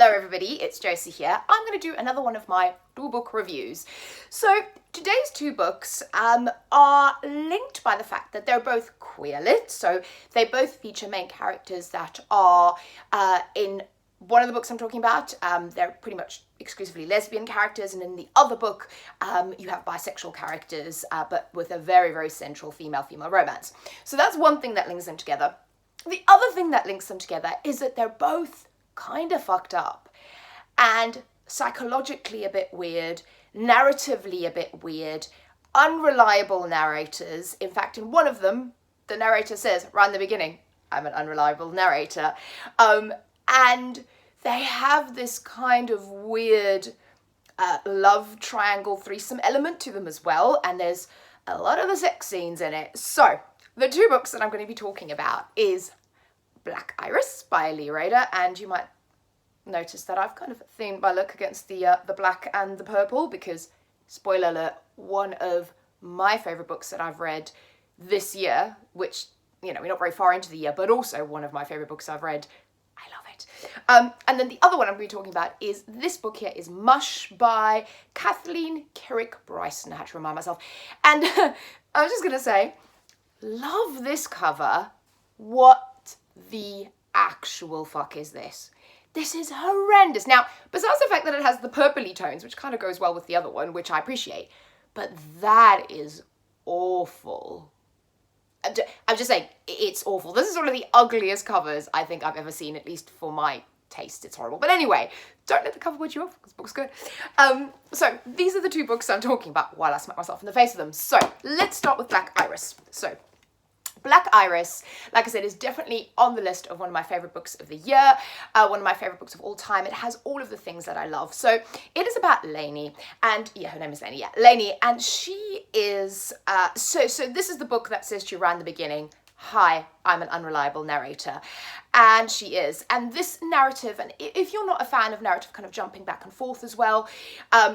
Hello everybody, it's Josie here. I'm going to do another one of my book reviews. So today's two books are linked by the fact that they're both queer lit, so they both feature main characters that are in one of the books I'm talking about, they're pretty much exclusively lesbian characters, and in the other book you have bisexual characters, but with a very, very central female-female romance. So that's one thing that links them together. The other thing that links them together is that they're both kind of fucked up and psychologically a bit weird, narratively a bit weird, unreliable narrators. In fact, in one of them, the narrator says right in the beginning, I'm an unreliable narrator. And they have this kind of weird love triangle threesome element to them as well, and there's a lot of the sex scenes in it. So the two books that I'm going to be talking about is Black Iris by Lee Rader, and you might notice that I've kind of themed my look against the black and the purple because, spoiler alert, one of my favourite books that I've read this year, which, you know, we're not very far into the year, but also one of my favourite books I've read. I love it. And then the other one I'm going to be talking about is this book here is Mush by Kathleen Kerrick Bryson. I had to remind myself. And I was just going to say, love this cover. What the actual fuck is this? This is horrendous. Now, besides the fact that it has the purpley tones, which kind of goes well with the other one, which I appreciate, but that is awful. I'm just saying, it's awful. This is one of the ugliest covers I think I've ever seen, at least for my taste. It's horrible. But anyway, don't let the cover put you off, because the book's good. So these are the two books I'm talking about while I smack myself in the face with them. So let's start with Black Iris. So Black Iris, like I said, is definitely on the list of one of my favourite books of the year, one of my favourite books of all time. It has all of the things that I love. So it is about Lainey, and yeah, her name is Lainey, Lainey, and she is, so this is the book that says to you right in the beginning, hi, I'm an unreliable narrator, and she is. And this narrative, and if you're not a fan of narrative kind of jumping back and forth as well,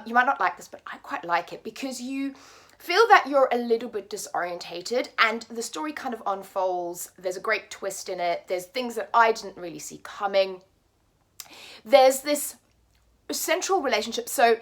you might not like this, but I quite like it because you feel that you're a little bit disorientated and the story kind of unfolds. There's a great twist in it. There's things that I didn't really see coming. There's this central relationship. So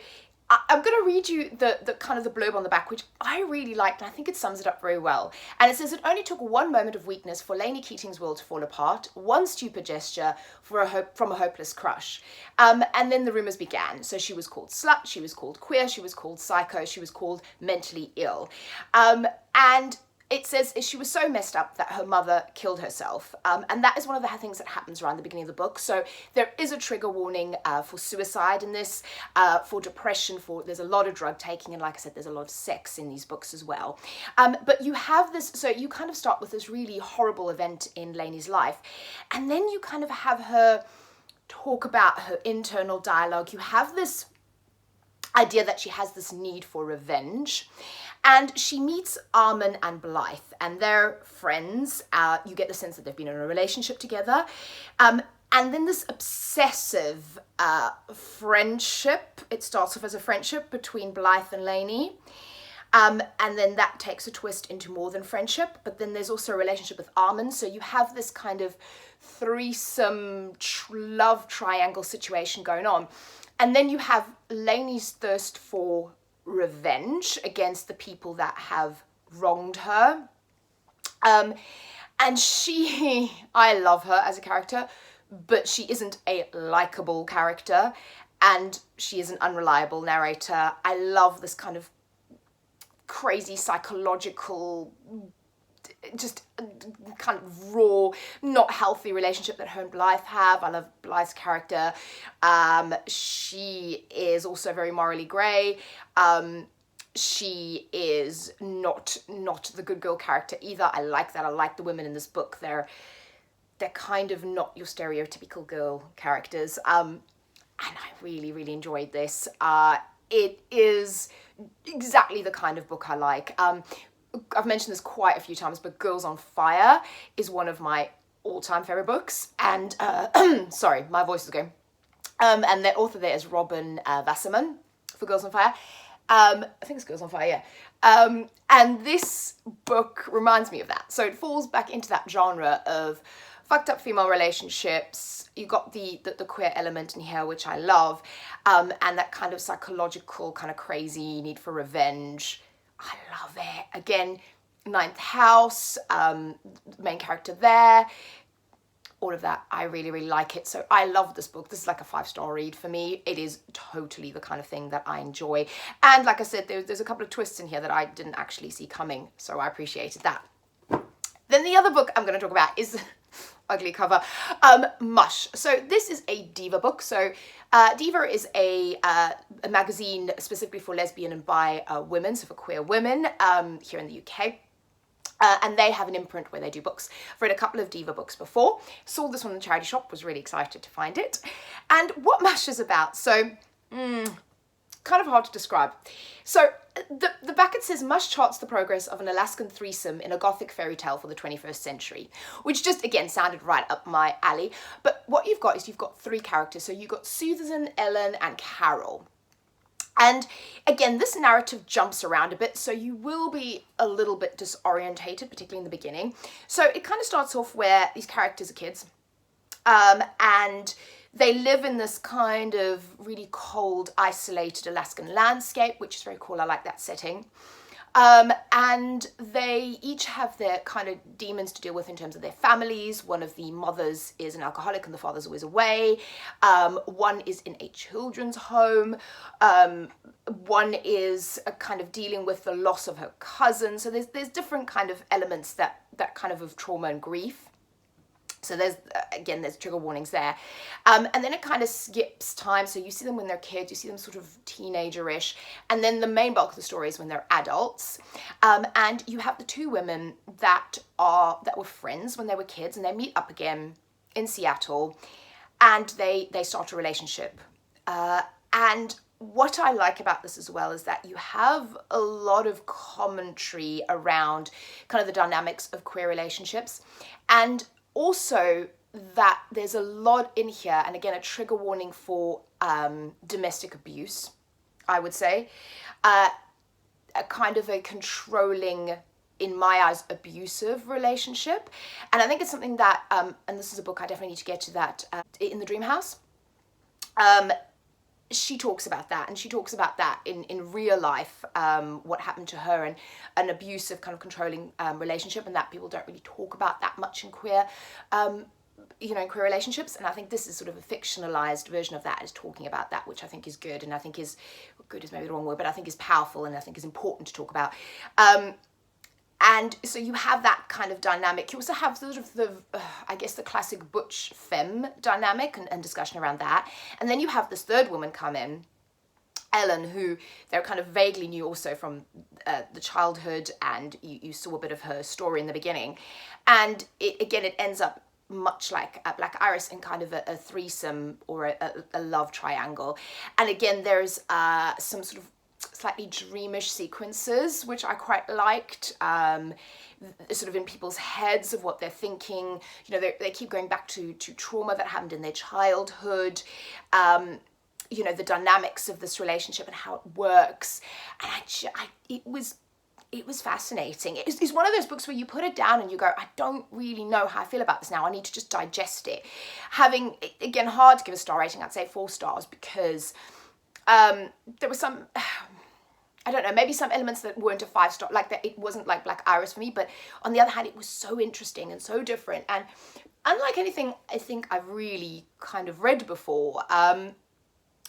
I'm going to read you the kind of the blurb on the back, which I really liked, and I think it sums it up very well. And it says, it only took one moment of weakness for Lainey Keating's world to fall apart, one stupid gesture from a hopeless crush. And then the rumours began. So she was called slut, she was called queer, she was called psycho, she was called mentally ill. And it says she was so messed up that her mother killed herself. And that is one of the things that happens around the beginning of the book. So there is a trigger warning for suicide in this, for depression, there's a lot of drug taking, and like I said, there's a lot of sex in these books as well. But you have this, so you kind of start with this really horrible event in Lainey's life, and then you kind of have her talk about her internal dialogue. You have this idea that she has this need for revenge. And she meets Armin and Blythe, and they're friends. You get the sense that they've been in a relationship together. And then this obsessive friendship, it starts off as a friendship between Blythe and Lainey. And then that takes a twist into more than friendship. But then there's also a relationship with Armin. So you have this kind of threesome love triangle situation going on. And then you have Lainey's thirst for revenge against the people that have wronged her. And I love her as a character, but she isn't a likable character, and she is an unreliable narrator. I love this kind of crazy psychological, just kind of raw, not healthy relationship that her and Blythe have. I love Blythe's character. She is also very morally grey. She is not the good girl character either. I like that. I like the women in this book. They're kind of not your stereotypical girl characters. And I really, really enjoyed this. It is exactly the kind of book I like. I've mentioned this quite a few times, but Girls on Fire is one of my all-time favourite books. And, sorry, my voice is going. And the author there is Robin Wasserman for Girls on Fire. I think it's Girls on Fire, yeah. And this book reminds me of that. So it falls back into that genre of fucked up female relationships. You got the queer element in here, which I love, and that kind of psychological, kind of crazy need for revenge. I love it. Again, ninth house, main character there, all of that. I really, really like it. So I love this book. This is like a 5-star read for me. It is totally the kind of thing that I enjoy. And like I said, there's a couple of twists in here that I didn't actually see coming. So I appreciated that. Then the other book I'm going to talk about is ugly cover, Mush. So this is a diva book. So Diva is a magazine specifically for lesbian and bi women, so for queer women here in the UK. And they have an imprint where they do books. I've read a couple of diva books before. Saw this one in the charity shop, was really excited to find it. And what Mush is about, so kind of hard to describe. So the back it says, Mush charts the progress of an Alaskan threesome in a gothic fairy tale for the 21st century, which just, again, sounded right up my alley. But what you've got is you've got 3 characters. So you've got Susan, Ellen, and Carol. And again, this narrative jumps around a bit, so you will be a little bit disorientated, particularly in the beginning. So it kind of starts off where these characters are kids, and they live in this kind of really cold, isolated Alaskan landscape, which is very cool. I like that setting. And they each have their kind of demons to deal with in terms of their families. One of the mothers is an alcoholic and the father's always away. One is in a children's home. One is kind of dealing with the loss of her cousin. So there's different kind of elements that kind of trauma and grief. So there's trigger warnings there. And then it kind of skips time. So you see them when they're kids, you see them sort of teenager-ish. And then the main bulk of the story is when they're adults. And you have the 2 women that were friends when they were kids, and they meet up again in Seattle, and they start a relationship. And what I like about this as well is that you have a lot of commentary around kind of the dynamics of queer relationships, and also that there's a lot in here, and again, a trigger warning for domestic abuse, I would say. A kind of a controlling, in my eyes, abusive relationship. And I think it's something that, and this is a book I definitely need to get to, that in the Dream House. She talks about that, and she talks about that in real life, what happened to her, and an abusive kind of controlling relationship, and that people don't really talk about that much in queer, in queer relationships. And I think this is sort of a fictionalized version of that, is talking about that, which I think is good, and I think good is maybe the wrong word, but I think is powerful, and I think is important to talk about. And so you have that kind of dynamic. You also have sort of the classic butch femme dynamic and discussion around that. And then you have this 3rd woman come in, Ellen, who they're kind of vaguely knew also from the childhood, and you saw a bit of her story in the beginning. And it ends up much like Black Iris in kind of a threesome or a love triangle. And again, there's some sort of slightly dreamish sequences, which I quite liked, sort of in people's heads of what they're thinking. They keep going back to trauma that happened in their childhood, the dynamics of this relationship and how it works. And it was fascinating. It's one of those books where you put it down and you go, I don't really know how I feel about this now. I need to just digest it. Having, again, hard to give a star rating. I'd say 4 stars because there was some, I don't know, maybe some elements that weren't a 5-star, like that. It wasn't like Black Iris for me, but on the other hand, it was so interesting and so different. And unlike anything I think I've really kind of read before,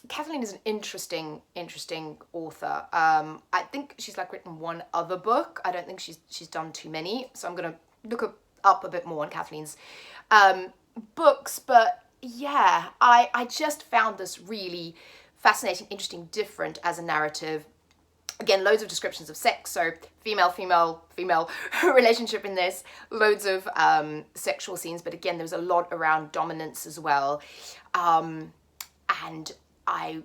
Kathleen is an interesting author. I think she's written 1 other book. I don't think she's done too many. So I'm going to look up a bit more on Kathleen's books. But yeah, I just found this really fascinating, interesting, different as a narrative. Again, loads of descriptions of sex, so female relationship in this, loads of sexual scenes, but again, there's a lot around dominance as well. And I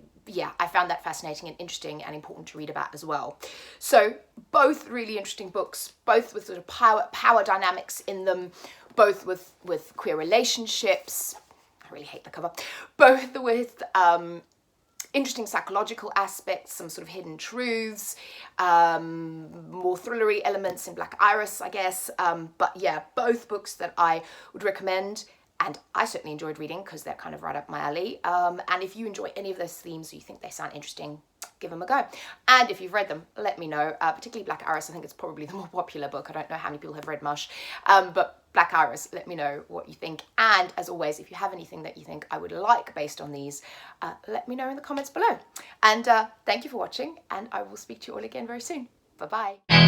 found that fascinating and interesting and important to read about as well. So both really interesting books, both with sort of power dynamics in them, both with queer relationships. I really hate the cover. Both with interesting psychological aspects, some sort of hidden truths, more thrillery elements in Black Iris, I guess. But yeah, both books that I would recommend, and I certainly enjoyed reading because they're kind of right up my alley. And if you enjoy any of those themes or you think they sound interesting, give them a go. And if you've read them, let me know. Particularly Black Iris, I think it's probably the more popular book. I don't know how many people have read Mush, but Black Iris, let me know what you think. And as always, if you have anything that you think I would like based on these, let me know in the comments below. And thank you for watching, and I will speak to you all again very soon. Bye-bye.